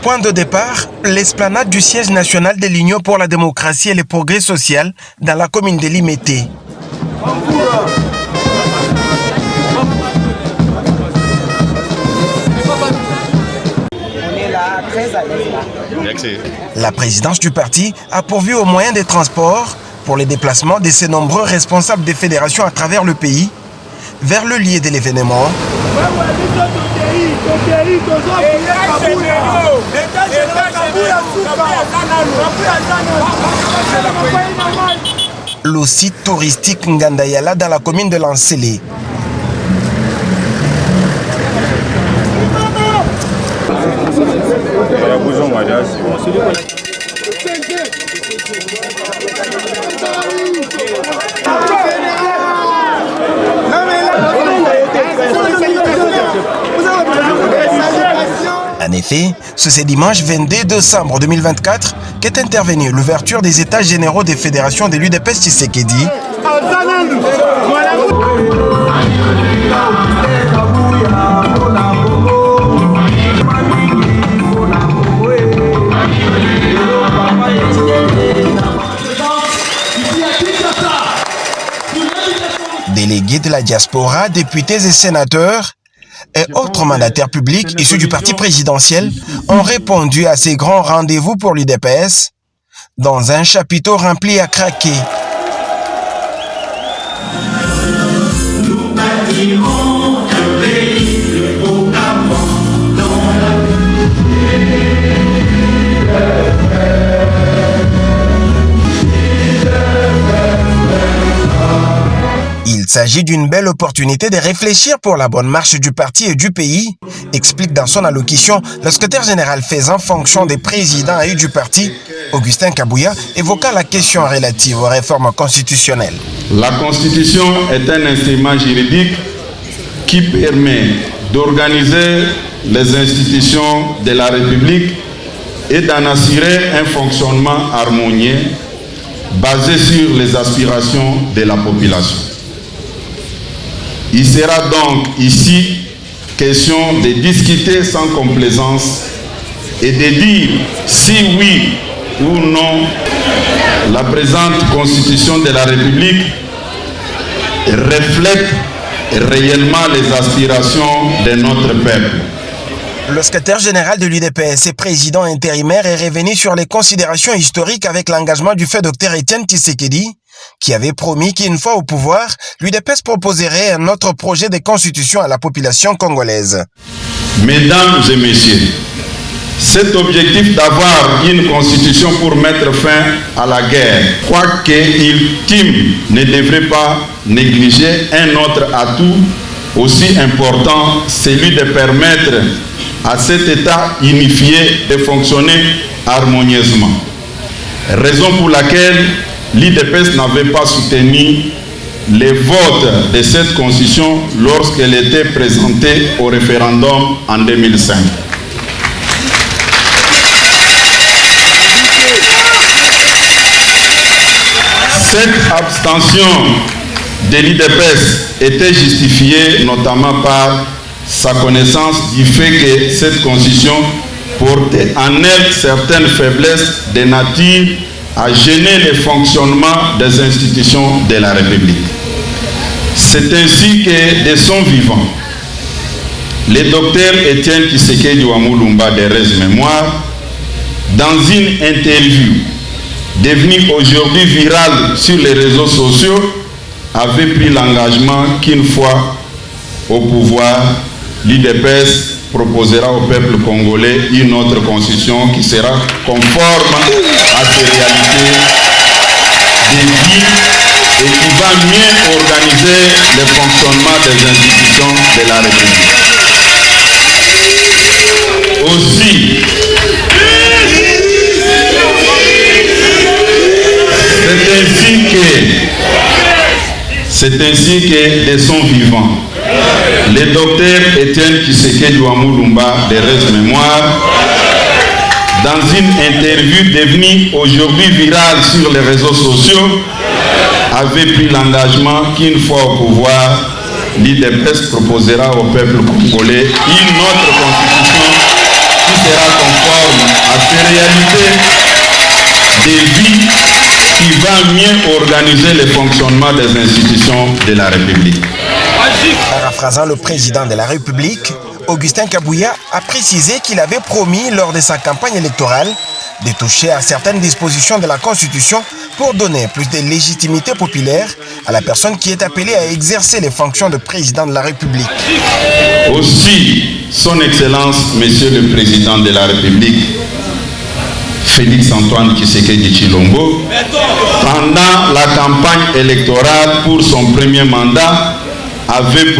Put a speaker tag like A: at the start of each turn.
A: Point de départ, l'esplanade du siège national de l'Union pour la démocratie et le progrès social dans la commune de Limete. La présidence du parti a pourvu aux moyens de transport pour les déplacements de ces nombreux responsables des fédérations à travers le pays vers le lieu de l'événement. Le site touristique Ngandayala dans la commune de Lansele. En effet, c'est ce dimanche 22 décembre 2024 qu'est intervenue l'ouverture des états généraux des fédérations de l'UDPS Tshisekedi. Délégués de la diaspora, députés et sénateurs et autres mandataires publics issus du parti présidentiel ont répondu à ces grands rendez-vous pour l'UDPS dans un chapiteau rempli à craquer. Il s'agit d'une belle opportunité de réfléchir pour la bonne marche du parti et du pays, explique dans son allocution le secrétaire général faisant fonction des présidents et du parti, Augustin Kabouya, évoquant la question relative aux réformes constitutionnelles.
B: La Constitution est un instrument juridique qui permet d'organiser les institutions de la République et d'en assurer un fonctionnement harmonieux basé sur les aspirations de la population. Il sera donc ici question de discuter sans complaisance et de dire si oui ou non la présente Constitution de la République reflète réellement les aspirations de notre peuple.
A: Le secrétaire général de l'UDPS et président intérimaire est revenu sur les considérations historiques avec l'engagement du fait Dr Étienne Tshisekedi, qui avait promis qu'une fois au pouvoir, l'UDPS proposerait un autre projet de constitution à la population congolaise.
B: Mesdames et messieurs, cet objectif d'avoir une constitution pour mettre fin à la guerre, quoique ultime, ne devrait pas négliger un autre atout aussi important, celui de permettre à cet État unifié de fonctionner harmonieusement. Raison pour laquelle l'UDPS n'avait pas soutenu les votes de cette constitution lorsqu'elle était présentée au référendum en 2005. Cette abstention de l'UDPS était justifiée notamment par sa connaissance du fait que cette constitution portait en elle certaines faiblesses de nature à gêner le fonctionnement des institutions de la République. C'est ainsi que, de son vivant, le docteur Étienne Tshisekedi Wamulumba de Res Mémoire, dans une interview devenue aujourd'hui virale sur les réseaux sociaux, avait pris l'engagement qu'une fois au pouvoir, l'UDPS proposera au peuple congolais une autre constitution qui sera conforme à ces réalités de vie et qui va mieux organiser le fonctionnement des institutions de la République. Aussi, c'est ainsi que de son vivant, le docteur Étienne Tshisekedi Wamulumba de Res Mémoire, dans une interview devenue aujourd'hui virale sur les réseaux sociaux, avait pris l'engagement qu'une fois au pouvoir, l'UDPS proposera au peuple congolais une autre constitution qui sera conforme à ces réalités de vie qui va mieux organiser le fonctionnement des institutions de la République.
A: Paraphrasant le président de la République, Augustin Kabouya a précisé qu'il avait promis lors de sa campagne électorale de toucher à certaines dispositions de la Constitution pour donner plus de légitimité populaire à la personne qui est appelée à exercer les fonctions de président de la République.
B: Aussi, Son Excellence, Monsieur le Président de la République, Félix Antoine Tshisekedi Tshilombo, pendant la campagne électorale pour son premier mandat, avait